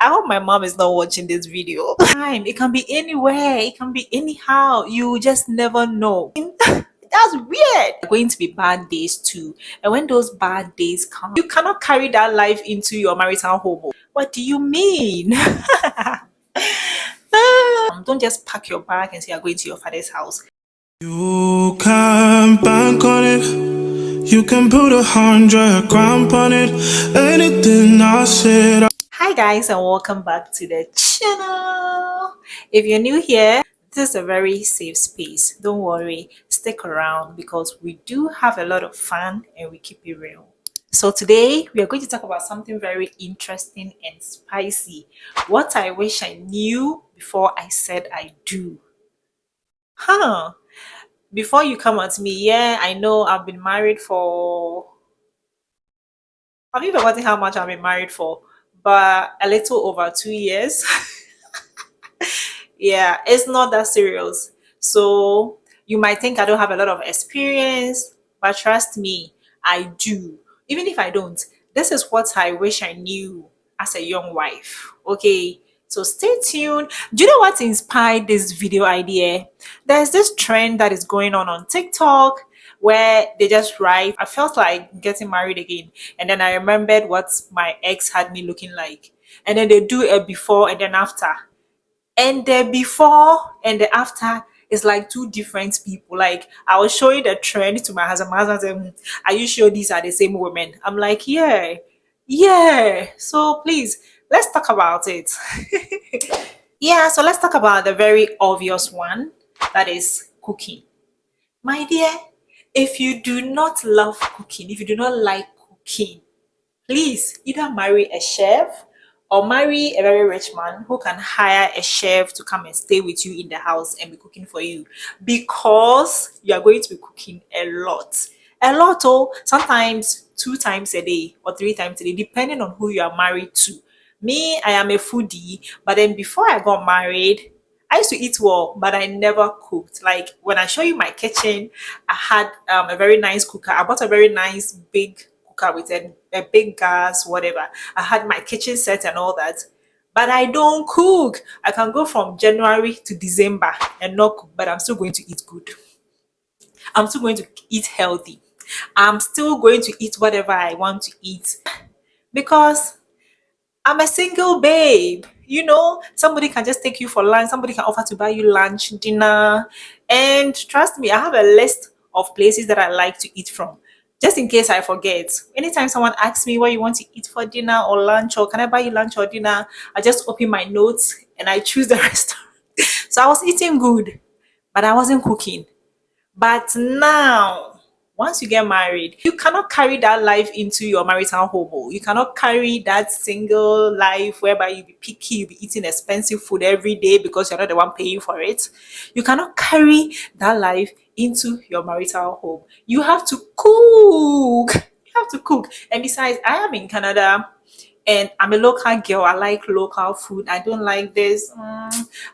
I hope my mom is not watching this video. Time, it can be anywhere, it can be anyhow. You just never know. That's weird. There are going to be bad days too. And when those bad days come, you cannot carry that life into your marital home. What do you mean? Don't just pack your bag and say you're going to your father's house. You can bank on it. You can put 100 grand on it. Anything I said. Hi guys, and welcome back to the channel. If you're new here, this is a very safe space. Don't worry, stick around because we do have a lot of fun and we keep it real. So today we are going to talk about something very interesting and spicy. What I wish I knew before I said I do. Huh. Before you come at me, yeah, I know I've been married for, I've even forgotten how much I've been married for, but a little over 2 years. Yeah, it's not that serious. So you might think I don't have a lot of experience, but trust me, I do. Even if I don't, this is what I wish I knew as a young wife. Okay, so stay tuned. Do you know what inspired this video idea? There's this trend that is going on TikTok where they just write, I felt like getting married again. And then I remembered what my ex had me looking like. And then they do a before and then after, and the before and the after is like two different people. Like I was showing the trend to my husband. My husband said, "Are you sure these are the same women?" I'm like, "Yeah, yeah." So please, let's talk about it. Yeah, so let's talk about the very obvious one, that is cooking. My dear, if you do not love cooking, if you do not like cooking, please either marry a chef or marry a very rich man who can hire a chef to come and stay with you in the house and be cooking for you, because you are going to be cooking a lot. A lot, oh, sometimes 2 times a day or 3 times a day, depending on who you are married to. Me, I am a foodie, but then before I got married, I used to eat well, but I never cooked. Like when I show you my kitchen, I had a very nice cooker. I bought a very nice big cooker with a big gas, whatever. I had my kitchen set and all that. But I don't cook. I can go from January to December and not cook, but I'm still going to eat good. I'm still going to eat healthy. I'm still going to eat whatever I want to eat because I'm a single babe. You know, somebody can just take you for lunch, somebody can offer to buy you lunch, dinner. And trust me, I have a list of places that I like to eat from. Just in case I forget. Anytime someone asks me what you want to eat for dinner or lunch, or can I buy you lunch or dinner, I just open my notes and I choose the restaurant. So I was eating good, but I wasn't cooking. But now, once you get married, you cannot carry that life into your marital home. Oh. You cannot carry that single life whereby you be picky, you be eating expensive food every day because you're not the one paying for it. You cannot carry that life into your marital home. You have to cook. You have to cook. And besides, I am in Canada and I'm a local girl. I like local food. I don't like this.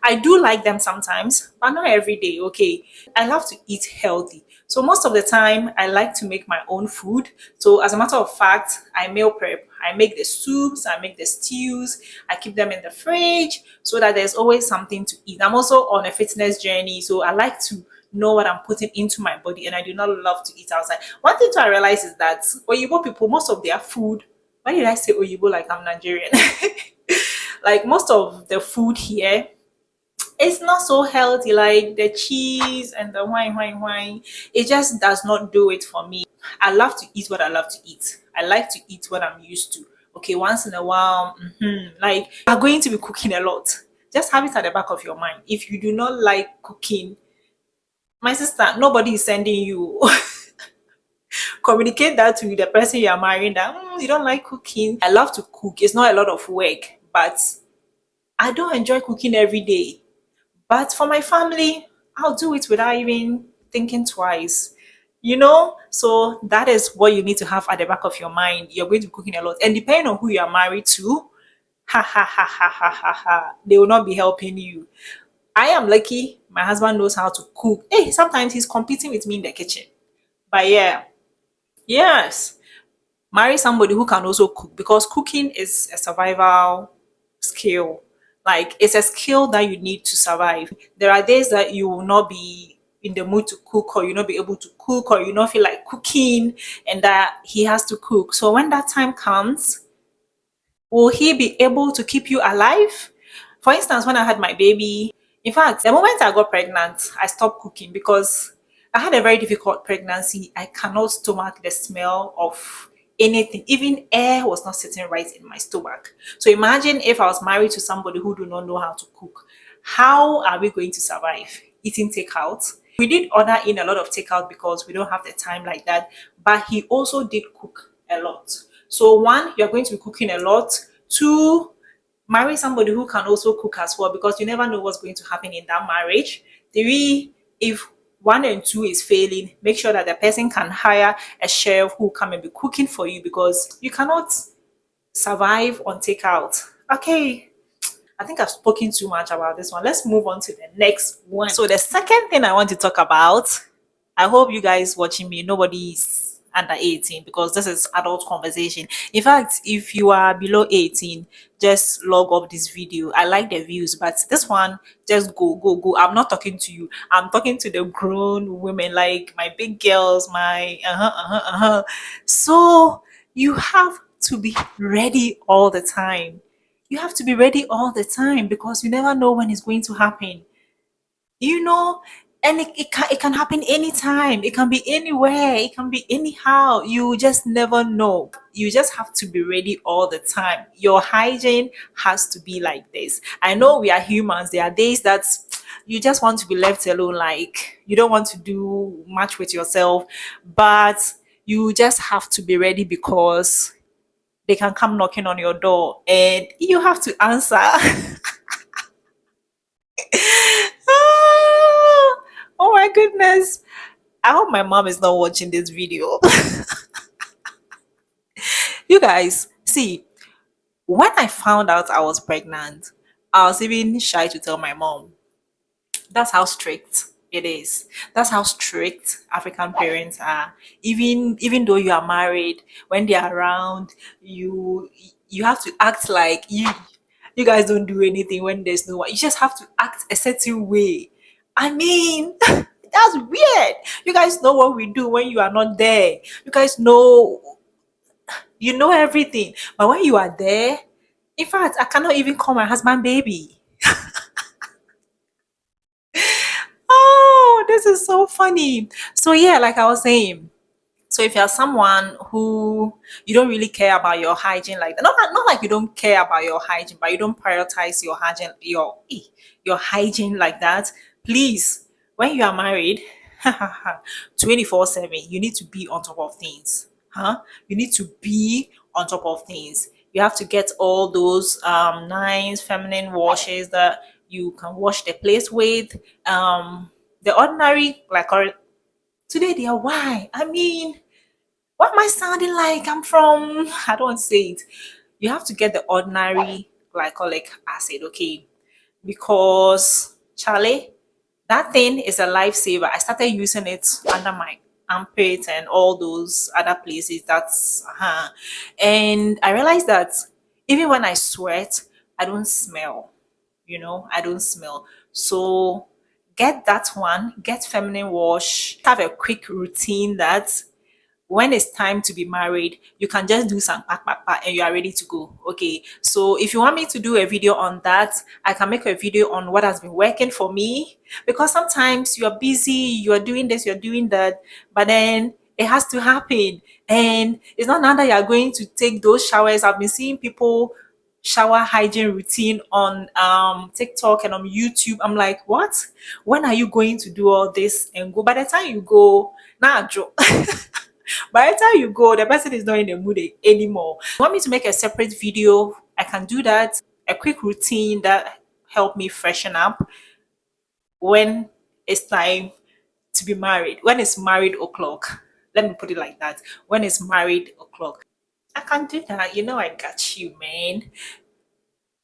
I do like them sometimes, but not every day. Okay. I love to eat healthy. So most of the time, I like to make my own food. So as a matter of fact, I meal prep. I make the soups, I make the stews, I keep them in the fridge so that there's always something to eat. I'm also on a fitness journey, so I like to know what I'm putting into my body, and I do not love to eat outside. One thing to realize is that Oyibo people, most of their food, why did I say Oyibo like I'm Nigerian? Like most of the food here, it's not so healthy, like the cheese and the wine. It just does not do it for me. I love to eat what I love to eat. I like to eat what I'm used to. Okay, once in a while, like you're going to be cooking a lot. Just have it at the back of your mind. If you do not like cooking, my sister, nobody is sending you. Communicate that to the person you are marrying that you don't like cooking. I love to cook. It's not a lot of work, but I don't enjoy cooking every day. But for my family, I'll do it without even thinking twice. You know? So that is what you need to have at the back of your mind. You're going to be cooking a lot. And depending on who you are married to, they will not be helping you. I am lucky my husband knows how to cook. Hey, sometimes he's competing with me in the kitchen. But yeah, yes. Marry somebody who can also cook, because cooking is a survival skill. Like it's a skill that you need to survive. There are days that you will not be in the mood to cook, or you not be able to cook, or you not feel like cooking, and that he has to cook. So when that time comes, will he be able to keep you alive? For instance, when I had my baby, in fact, the moment I got pregnant, I stopped cooking because I had a very difficult pregnancy. I cannot stomach the smell of anything. Even air was not sitting right in my stomach. So imagine if I was married to somebody who do not know how to cook. How are we going to survive? Eating takeout. We did order in a lot of takeout because we don't have the time like that. But he also did cook a lot. So one, you're going to be cooking a lot. Two, marry somebody who can also cook as well, because you never know what's going to happen in that marriage. Three, if one and two is failing, make sure that the person can hire a chef who come and be cooking for you, because you cannot survive on takeout. Okay, I think I've spoken too much about this one. Let's move on to the next one. So the second thing I want to talk about, I hope you guys watching me, nobody's under 18, because this is adult conversation. In fact, if you are below 18, just log off this video. I like the views, but this one, just go, go, go. I'm not talking to you. I'm talking to the grown women, like my big girls, my So you have to be ready all the time. You have to be ready all the time, because you never know when it's going to happen. You know, and it can happen anytime. It can be anywhere. It can be anyhow. You just never know. You just have to be ready all the time. Your hygiene has to be like this. I know we are humans. There are days that you just want to be left alone, like you don't want to do much with yourself, but you just have to be ready, because they can come knocking on your door and you have to answer. Oh my goodness. I hope my mom is not watching this video. You guys, see, when I found out I was pregnant, I was even shy to tell my mom. That's how strict it is. That's how strict African parents are. Even though you are married, when they are around, you have to act like you guys don't do anything when there's no one. You just have to act a certain way. I mean, that's weird. You guys know what we do when you are not there. You guys know, you know everything. But when you are there, in fact, I cannot even call my husband baby. Oh, this is so funny. So yeah, like I was saying, so if you're someone who you don't really care about your hygiene, like not like you don't care about your hygiene, but you don't prioritize your hygiene, your hygiene like that, please, when you are married, 24/7, you need to be on top of things. Huh? You need to be on top of things. You have to get all those nice feminine washes that you can wash the place with. The ordinary, like today they are white. I mean, what am I sounding like? I'm from, I don't want to say it. You have to get the ordinary glycolic acid, okay? Because, Charlie, that thing is a lifesaver. I started using it under my armpit and all those other places. And I realized that even when I sweat, I don't smell. I don't smell. So get that one, get feminine wash, have a quick routine that when it's time to be married, you can just do some pack, and you are ready to go. Okay. So if you want me to do a video on that, I can make a video on what has been working for me, because sometimes you're busy, you're doing this, you're doing that, but then it has to happen. And it's not now that you're going to take those showers. I've been seeing people shower hygiene routine on TikTok and on YouTube. I'm like, what? When are you going to do all this and go? By the time you go, now by the time you go, the person is not in the mood anymore. You want me to make a separate video? I can do that. A quick routine that help me freshen up when it's time to be married. When it's married o'clock. Let me put it like that. When it's married o'clock. I can do that. I got you, man.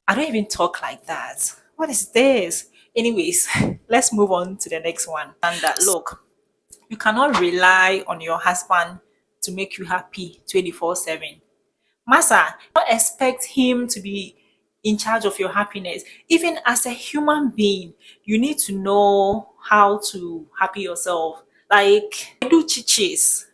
I don't even talk like that. What is this? Anyways, let's move on to the next one. And that, look, you cannot rely on your husband to make you happy 24/7. Massa, don't expect him to be in charge of your happiness. Even as a human being, you need to know how to happy yourself. Like I do chichis,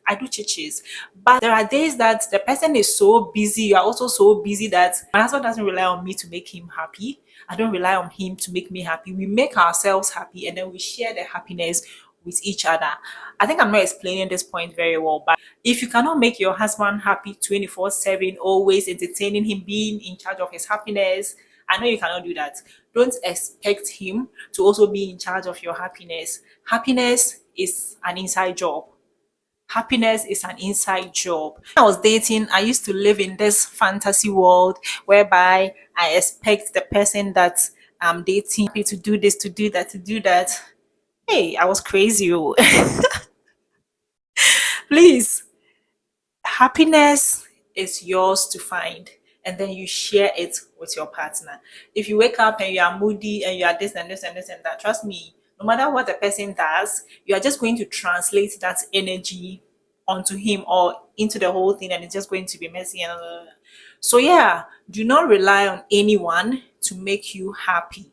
but there are days that the person is so busy, you are also so busy that my husband doesn't rely on me to make him happy. I don't rely on him to make me happy. We make ourselves happy and then we share the happiness with each other. I think I'm not explaining this point very well, but if you cannot make your husband happy 24/7, always entertaining him, being in charge of his happiness, I know you cannot do that. Don't expect him to also be in charge of your happiness. Happiness is an inside job. Happiness is an inside job. When I was dating, I used to live in this fantasy world whereby I expect the person that I'm dating to do this, to do that, to do that. Hey, I was crazy. Oh. Please, happiness is yours to find and then you share it with your partner. If you wake up and you are moody and you are this and this and this and that, trust me, no matter what the person does, you are just going to translate that energy onto him or into the whole thing and it's just going to be messy and so yeah, do not rely on anyone to make you happy.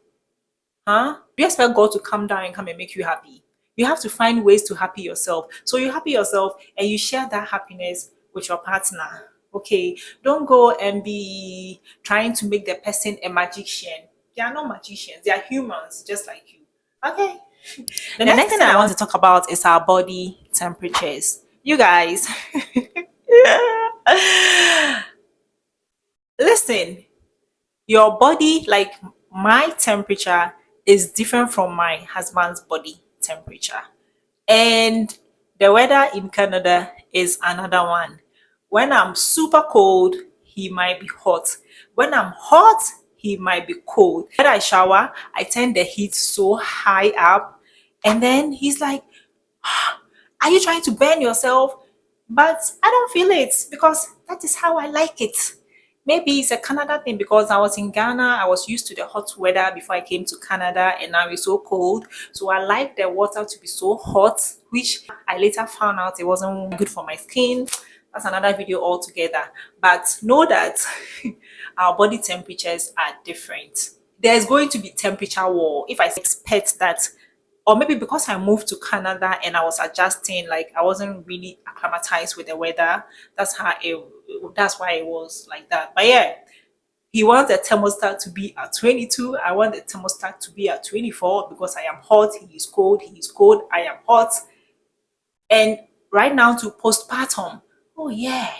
Huh? Do you expect God to come down and come and make you happy? You have to find ways to happy yourself. So you happy yourself and you share that happiness with your partner. Okay. Don't go and be trying to make the person a magician. They are not magicians, they are humans just like you. Okay. The next thing I want to talk about is our body temperatures. You guys, listen, your body, like my temperature, is different from my husband's body temperature. And the weather in Canada is another one. When I'm super cold, he might be hot. When I'm hot, he might be cold. When I shower, I turn the heat so high up. And then he's like, are you trying to burn yourself? But I don't feel it because that is how I like it. Maybe it's a Canada thing because I was in Ghana, I was used to the hot weather before I came to Canada, and now it's so cold. So I like the water to be so hot, which I later found out it wasn't good for my skin. That's another video altogether. But know that our body temperatures are different. There's going to be temperature war. If I expect that, or maybe because I moved to Canada and I was adjusting, like I wasn't really acclimatized with the weather. That's how it. That's why it was like that. But yeah, he wants the thermostat to be at 22. I want the thermostat to be at 24 because I am hot. He is cold. He is cold. I am hot. And right now to postpartum. Oh yeah,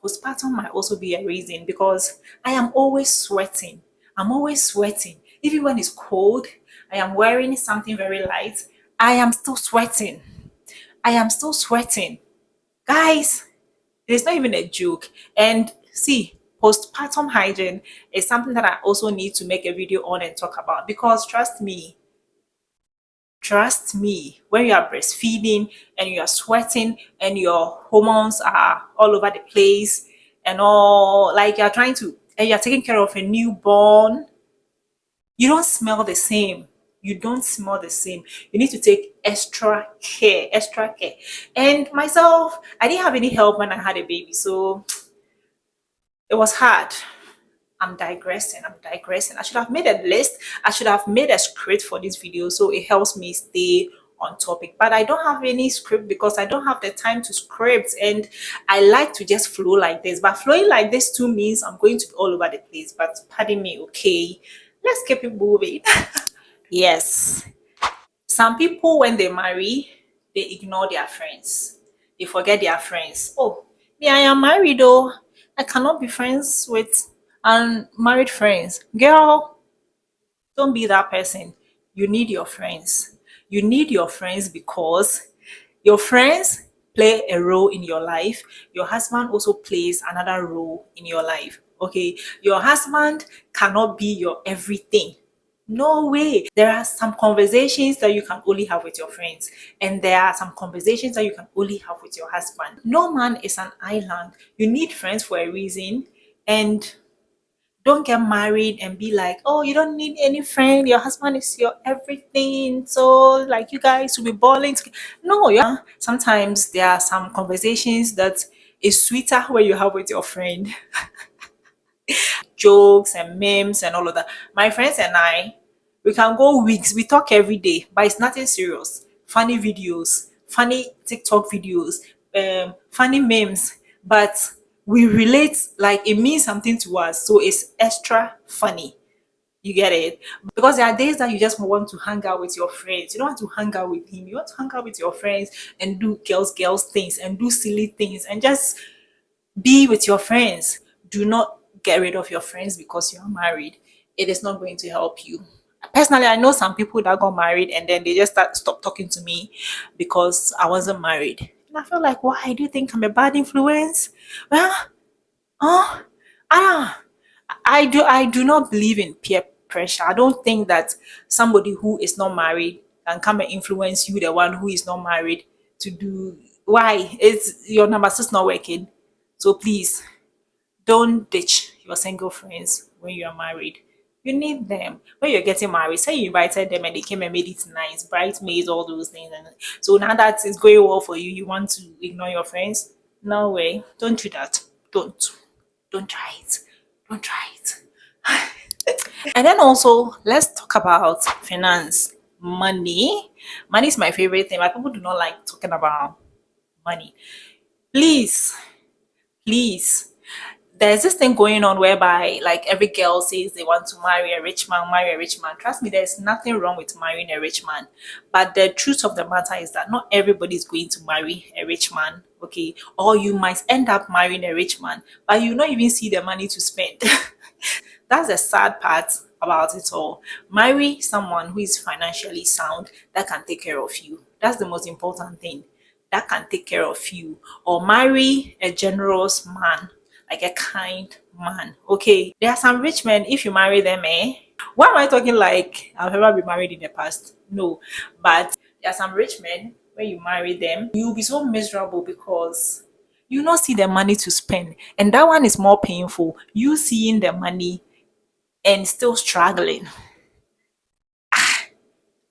postpartum might also be a reason because I am always sweating. I'm always sweating. Even when it's cold, I am wearing something very light. I am still sweating. I am still sweating. Guys, it's not even a joke. And see, postpartum hygiene is something that I also need to make a video on and talk about because trust me, when you are breastfeeding and you are sweating and your hormones are all over the place and all, like you're trying to, and you're taking care of a newborn, you don't smell the same. You don't smell the same. You need to take extra care, extra care. And myself, I didn't have any help when I had a baby, so it was hard. I'm digressing. I'm digressing. I should have made a list. I should have made a script for this video so it helps me stay on topic. But I don't have any script because I don't have the time to script and I like to just flow like this. But flowing like this too means I'm going to be all over the place. But pardon me, okay? Let's keep it moving. Yes. Some people, when they marry, they ignore their friends. They forget their friends. Oh, me, I am married though. I cannot be friends with unmarried friends. Girl, don't be that person. You need your friends. You need your friends because your friends play a role in your life. Your husband also plays another role in your life. Okay. Your husband cannot be your everything. No way. There are some conversations that you can only have with your friends, and there are some conversations that you can only have with your husband. No man is an island. You need friends for a reason, and don't get married and be like, oh, you don't need any friend. Your husband is your everything. So, like, you guys will be balling. No, yeah. Sometimes there are some conversations that is sweeter when you have with your friend. Jokes and memes and all of that. My friends and I, we can go weeks. We talk every day, but it's nothing serious. Funny videos, funny TikTok videos, funny memes, but we relate like it means something to us, so it's extra funny. You get it? Because there are days that you just want to hang out with your friends. You don't want to hang out with him. You want to hang out with your friends and do girls things and do silly things and just be with your friends. Do not get rid of your friends because you're married. It is not going to help you. Personally, I know some people that got married and then they just stop talking to me because I wasn't married. And I feel like, why do you think I'm a bad influence? Well, oh, ah, I do not believe in peer pressure. I don't think that somebody who is not married can come and influence you, the one who is not married, to do why? It's your number six not working. So please don't ditch your single friends when you are married. You need them. When you're getting married, say you invited them and they came and made it nice, bridesmaids, all those things. And so now that it's going well for you, you want to ignore your friends? No way. Don't do that. Don't. Don't try it. Don't try it. And then also, let's talk about finance. Money. Money is my favorite thing. Like people do not like talking about money. Please, please. There's this thing going on whereby like every girl says they want to marry a rich man, marry a rich man. Trust me, there's nothing wrong with marrying a rich man. But the truth of the matter is that not everybody is going to marry a rich man, okay? Or you might end up marrying a rich man, but you not even see the money to spend. That's the sad part about it all. Marry someone who is financially sound that can take care of you. That's the most important thing. That can take care of you. Or marry a generous man, like a kind man. Okay. There are some rich men, if you marry them, eh? Why am I talking like I've ever been married in the past? No. But there are some rich men, when you marry them, you'll be so miserable because you not see the money to spend. And that one is more painful. You seeing the money and still struggling.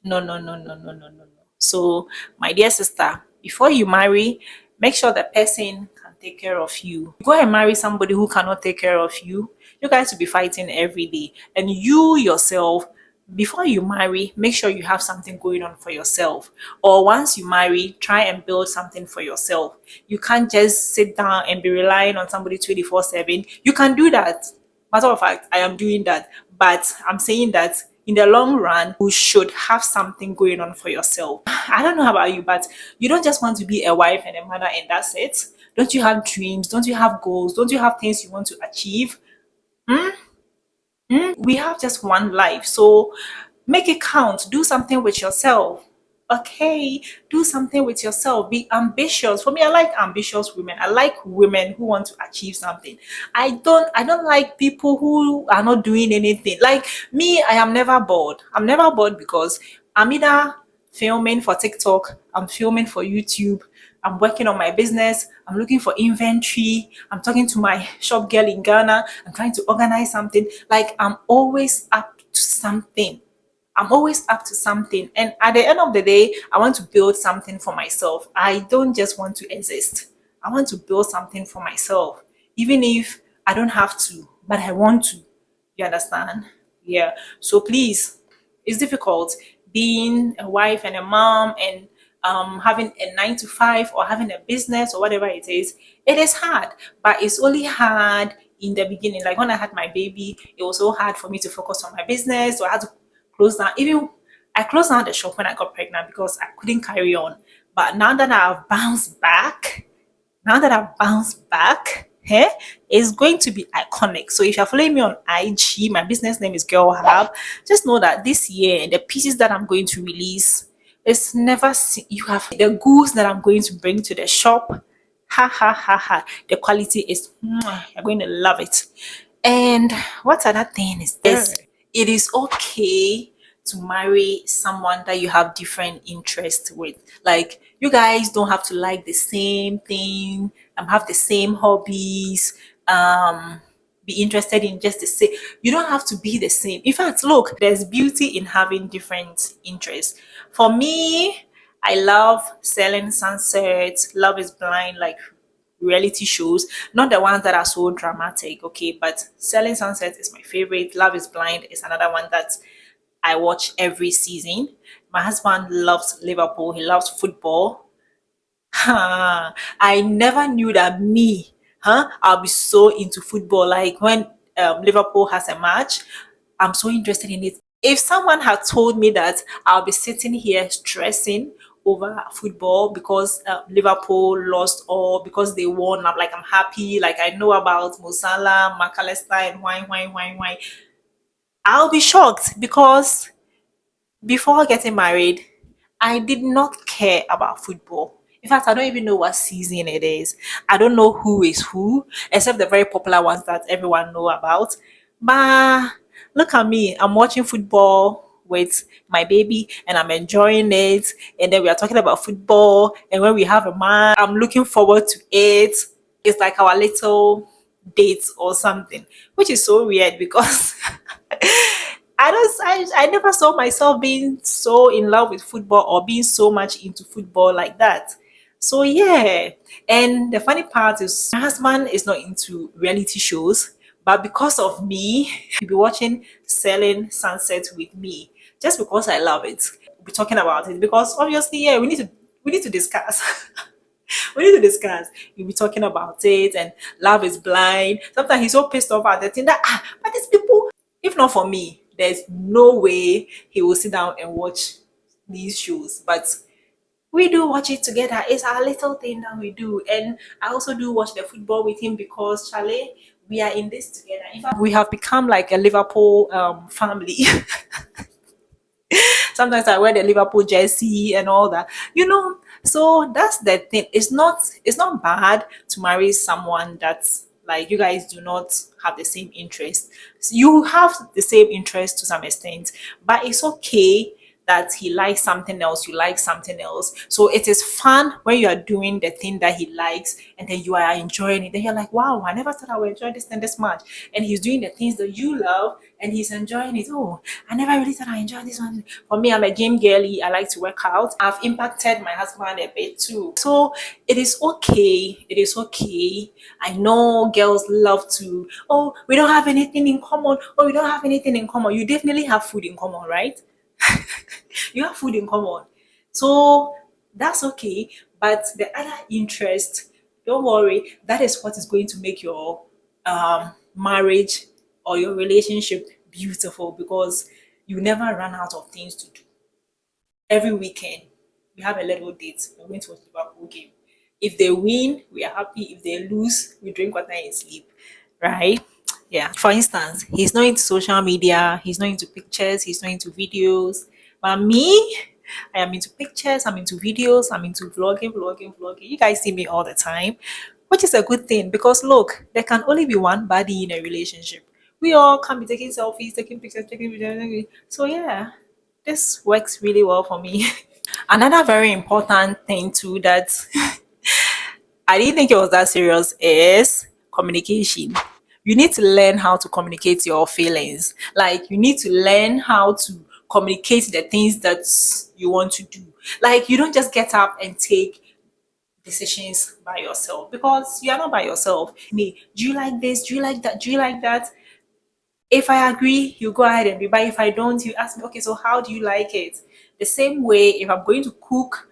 No, no, no, no, no, no, no, no. So, my dear sister, before you marry, make sure the person can take care of you. Go and marry somebody who cannot take care of you. You guys will be fighting every day. And you yourself, before you marry, make sure you have something going on for yourself. Or once you marry, try and build something for yourself. You can't just sit down and be relying on somebody 24/7. You can do that. Matter of fact, I am doing that. But I'm saying that in the long run, you should have something going on for yourself. I don't know about you, but you don't just want to be a wife and a mother and that's it. Don't you have dreams? Don't you have goals? Don't you have things you want to achieve? We have just one life, so make it count. Do something with yourself. Okay, do something with yourself. Be ambitious. For me, I like ambitious women. I like women who want to achieve something. I don't like people who are not doing anything. Like me, I am never bored. I'm never bored because I'm either filming for TikTok, I'm filming for YouTube, I'm working on my business, I'm looking for inventory, I'm talking to my shop girl in Ghana, I'm trying to organize something. Like I'm always up to something. I'm always up to something. And at the end of the day, I want to build something for myself. I don't just want to exist. I want to build something for myself. Even if I don't have to, but I want to. You understand? Yeah. So please, it's difficult being a wife and a mom and having a 9 to 5 or having a business or whatever it is. It is hard, but it's only hard in the beginning. Like when I had my baby, it was so hard for me to focus on my business. So I had to close down. Even I closed down the shop when I got pregnant because I couldn't carry on. But now that I've bounced back, it's going to be iconic. So if you're following me on IG, my business name is Girl Hub. Just know that this year, the pieces that I'm going to release, it's never seen. You have the goods that I'm going to bring to the shop. Ha ha ha ha. The quality is, you're going to love it. And what other thing is this? It is okay to marry someone that you have different interests with. Like you guys don't have to like the same thing, have the same hobbies, be interested in just the same. You don't have to be the same. In fact, look, there's beauty in having different interests. For me, I love selling sunsets. Love is blind, like reality shows, not the ones that are so dramatic, okay? But Selling Sunset is my favorite. Love is Blind is another one that I watch every season. My husband loves Liverpool, he loves football. I never knew that me, I'll be so into football. Like when Liverpool has a match, I'm so interested in it. If someone had told me that I'll be sitting here stressing over football because Liverpool lost or because they won, I'm happy. Like I know about Musala, McAllister, and wine. I'll be shocked because before getting married, I did not care about football. In fact, I don't even know what season it is. I don't know who is who, except the very popular ones that everyone know about. But look at me, I'm watching football with my baby and I'm enjoying it. And then we are talking about football. And when we have a match, I'm looking forward to it. It's like our little date or something, which is so weird because I never saw myself being so in love with football or being so much into football like that. So yeah. And the funny part is my husband is not into reality shows, but because of me, he'll be watching Selling Sunset with me just because I love it. We'll be talking about it because obviously, yeah, we need to discuss. We need to discuss. We'll be talking about it and Love is Blind. Sometimes he's so pissed off at the thing that but these people, if not for me, there's no way he will sit down and watch these shows. But we do watch it together. It's our little thing that we do. And I also do watch the football with him because Charlie, we are in this together. In fact, we have become like a Liverpool family. Sometimes I wear the Liverpool jersey and all that. So that's the thing. It's not bad to marry someone that's like you guys do not have the same interest. So you have the same interest to some extent, but it's okay that he likes something else, you like something else. So it is fun when you are doing the thing that he likes and then you are enjoying it. Then you're like, wow, I never thought I would enjoy this thing this much. And he's doing the things that you love and he's enjoying it. Oh, I never really thought I enjoyed this one. For me, I'm a game girly. I like to work out. I've impacted my husband a bit too. So it is okay. It is okay. I know girls love to, oh, we don't have anything in common. Oh, we don't have anything in common. You definitely have food in common, right? You have food in common. So that's okay. But the other interest, don't worry, that is what is going to make your marriage or your relationship beautiful because you never run out of things to do. Every weekend, we have a little date. We're going to watch the Liverpool game. If they win, we are happy. If they lose, we drink water and sleep. Right? Yeah. For instance, he's not into social media, he's not into pictures, he's not into videos. But me, I am into pictures, I'm into videos, I'm into vlogging. You guys see me all the time, which is a good thing because look, there can only be one body in a relationship. We all can be taking selfies, taking pictures, taking videos. So yeah, this works really well for me. Another very important thing too that I didn't think it was that serious is communication. You need to learn how to communicate your feelings. Like you need to learn how to communicate the things that you want to do. Like you don't just get up and take decisions by yourself because you are not by yourself. Me, do you like this? Do you like that? Do you like that? If I agree, you go ahead and do. But if I don't, you ask me, okay, so how do you like it? The same way, if I'm going to cook,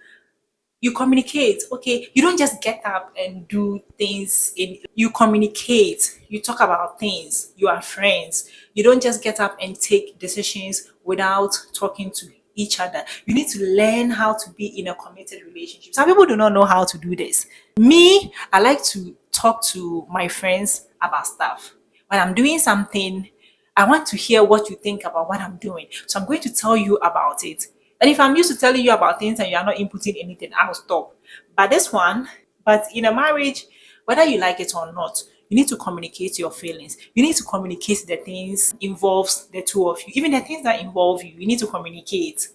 you communicate. Okay, you don't just get up and do things. You communicate, you talk about things, you are friends. You don't just get up and take decisions without talking to each other. You need to learn how to be in a committed relationship. Some people do not know how to do this. Me, I like to talk to my friends about stuff. When I'm doing something, I want to hear what you think about what I'm doing. So I'm going to tell you about it. And if I'm used to telling you about things and you are not inputting anything, I'll stop. But this one, but in a marriage, whether you like it or not, you need to communicate your feelings. You need to communicate the things involves the two of you. Even the things that involve you, you need to communicate.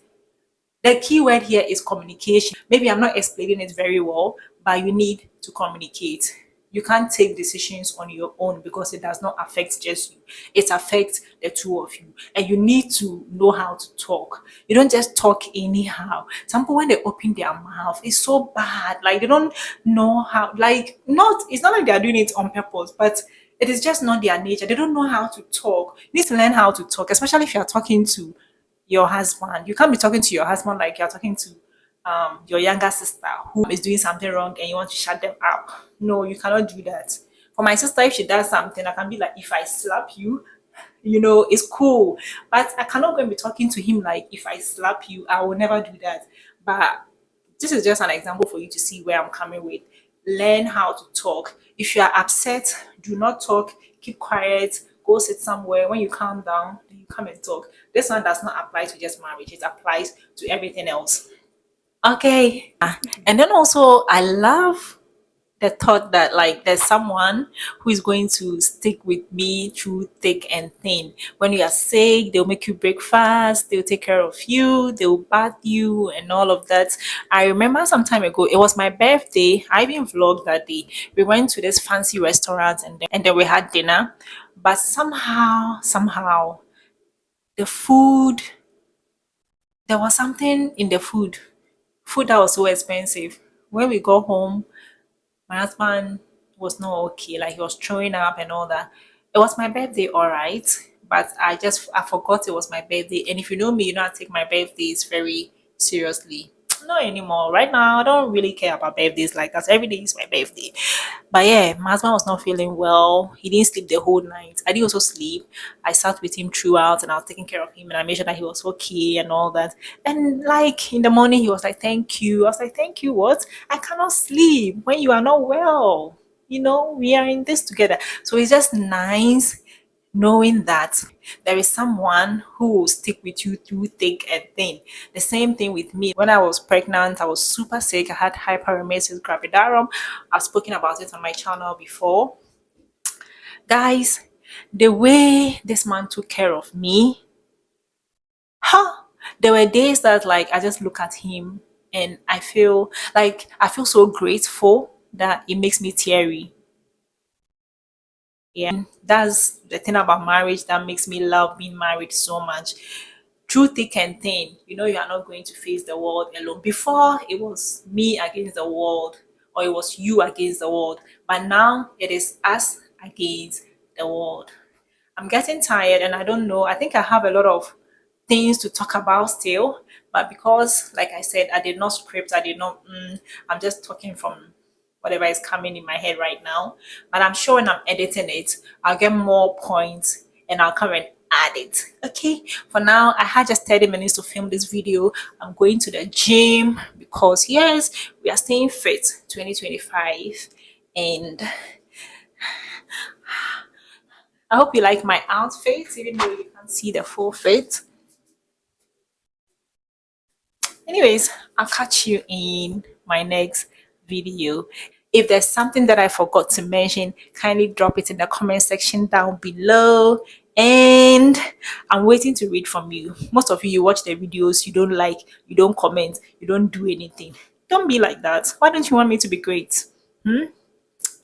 The key word here is communication. Maybe I'm not explaining it very well, but you need to communicate. You can't take decisions on your own because it does not affect just you. It affects the two of you. And you need to know how to talk. You don't just talk anyhow. Some people, when they open their mouth, it's so bad. Like they don't know how, like, not, it's not like they're doing it on purpose, but it is just not their nature. They don't know how to talk. You need to learn how to talk, especially if you're talking to your husband. You can't be talking to your husband like you're talking to your younger sister who is doing something wrong and you want to shut them up. No, you cannot do that. For my sister, if she does something, I can be like, if I slap you, it's cool. But I cannot go and be talking to him like, if I slap you, I will never do that. But this is just an example for you to see where I'm coming with. Learn how to talk. If you are upset, do not talk. Keep quiet. Go sit somewhere. When you calm down, then you come and talk. This one does not apply to just marriage. It applies to everything else. Okay. And then also, I love the thought that like there's someone who is going to stick with me through thick and thin. When you are sick, they'll make you breakfast, they'll take care of you, they'll bath you and all of that. I remember some time ago, it was my birthday. I even vlogged that day. We went to this fancy restaurant and then we had dinner. But somehow the food, there was something in the food that was so expensive. When we got home, my husband was not okay, like he was throwing up and all that. It was my birthday, all right, but I forgot it was my birthday. And if you know me, you know I take my birthdays very seriously. Not anymore. Right now, I don't really care about birthdays like that. Every day is my birthday. But yeah, my husband was not feeling well. He didn't sleep the whole night. I didn't also sleep. I sat with him throughout and I was taking care of him and I made sure that he was okay and all that. And like in the morning, he was like, thank you. I was like, thank you, what? I cannot sleep when you are not well. We are in this together. So it's just nice knowing that there is someone who will stick with you through thick and thin. The same thing with me. When I was pregnant, I was super sick. I had hyperemesis gravidarum. I've spoken about it on my channel before. Guys, the way this man took care of me, there were days that like I just look at him and I feel so grateful that it makes me teary. Yeah, that's the thing about marriage that makes me love being married so much. Through thick and thin, you are not going to face the world alone. Before, it was me against the world, or it was you against the world. But now, it is us against the world. I'm getting tired, and I don't know. I think I have a lot of things to talk about still, but because, like I said, I did not script, I did not, I'm just talking from whatever is coming in my head right now. But I'm sure when I'm editing it, I'll get more points and I'll come and add it. Okay, for now, I had just 30 minutes to film this video. I'm going to the gym because, yes, we are staying fit 2025. And I hope you like my outfit, even though you can't see the full fit. Anyways, I'll catch you in my next video. If there's something that I forgot to mention, kindly drop it in the comment section down below. And I'm waiting to read from you. Most of you watch the videos, you don't like, you don't comment, you don't do anything. Don't be like that. Why don't you want me to be great?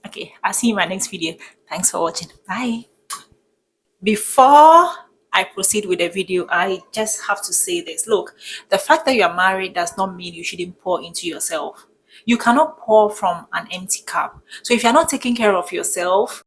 Okay, I'll see you in my next video. Thanks for watching. Bye. Before I proceed with the video, I just have to say this. Look, the fact that you are married does not mean you shouldn't pour into yourself. You cannot pour from an empty cup. So if you're not taking care of yourself,